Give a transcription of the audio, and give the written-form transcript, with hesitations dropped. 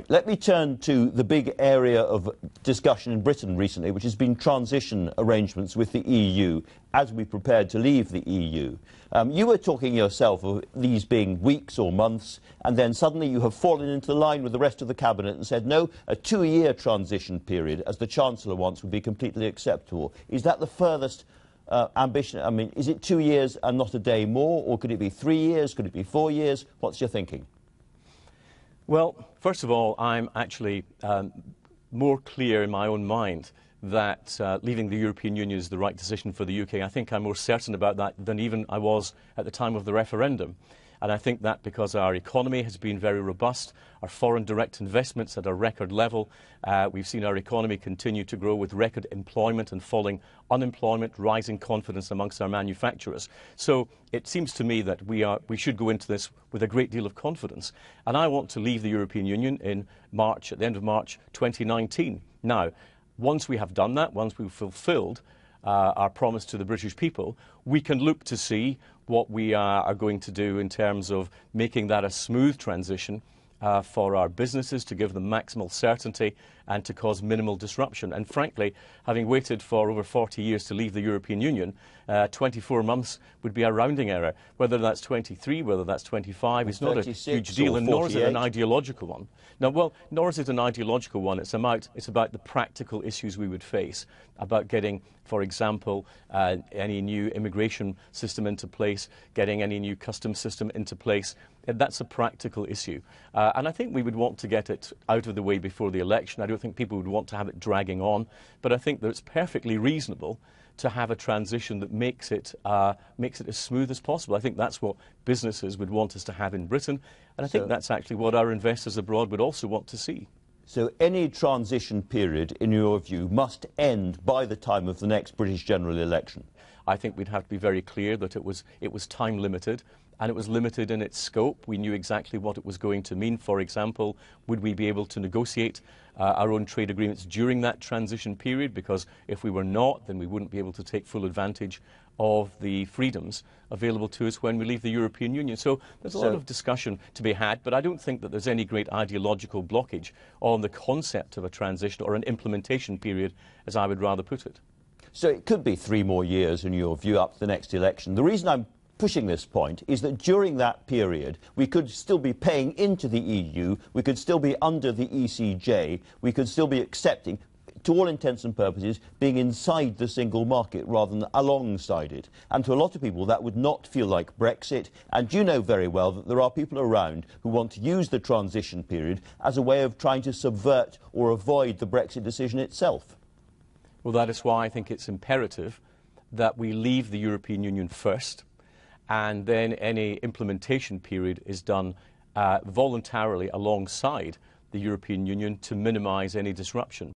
Let me turn to the big area of discussion in Britain recently, which has been transition arrangements with the EU as we prepared to leave the EU. You were talking yourself of these being weeks or months, and then suddenly you have fallen into line with the rest of the Cabinet and said, no, a 2-year transition period, as the Chancellor wants, would be completely acceptable. Is that the furthest ambition? I mean, is it 2 years and not a day more, or could it be 3 years? Could it be 4 years? What's your thinking? Well, first of all, I'm actually more clear in my own mind that leaving the European Union is the right decision for the UK. I think I'm more certain about that than even I was at the time of the referendum. And I think that because our economy has been very robust, our foreign direct investments at a record level, we've seen our economy continue to grow with record employment and falling unemployment, rising confidence amongst our manufacturers. So it seems to me that we should go into this with a great deal of confidence. And I want to leave the European Union in March, at the end of March 2019. Now, once we have done that, once we've fulfilled our promise to the British people, we can look to see what we are going to do in terms of making that a smooth transition for our businesses, to give them maximal certainty and to cause minimal disruption. And frankly, having waited for over 40 years to leave the European Union, 24 months would be a rounding error. Whether that's 23, whether that's 25, it's not a huge deal, and nor is it an ideological one. Now, well, nor is it an ideological one. It's about the practical issues we would face, about getting, for example, any new immigration system into place, getting any new customs system into place. That's a practical issue. And I think we would want to get it out of the way before the election. I don't think people would want to have it dragging on. But I think that it's perfectly reasonable to have a transition that makes it as smooth as possible. I think that's what businesses would want us to have in Britain. And I think that's actually what our investors abroad would also want to see. So any transition period, in your view, must end by the time of the next British general election? I think we'd have to be very clear that it was time limited, and it was limited in its scope. We knew exactly what it was going to mean. For example, would we be able to negotiate our own trade agreements during that transition period? Because if we were not, then we wouldn't be able to take full advantage of the freedoms available to us when we leave the European Union. So there's a lot of discussion to be had, but I don't think that there's any great ideological blockage on the concept of a transition or an implementation period, as I would rather put it. So it could be 3 more years, in your view, up to the next election. The reason I'm pushing this point is that during that period we could still be paying into the EU, we could still be under the ECJ, we could still be accepting, to all intents and purposes, being inside the single market rather than alongside it. And to a lot of people that would not feel like Brexit, and you know very well that there are people around who want to use the transition period as a way of trying to subvert or avoid the Brexit decision itself. Well, that is why I think it's imperative that we leave the European Union first, and then any implementation period is done voluntarily alongside the European Union to minimise any disruption.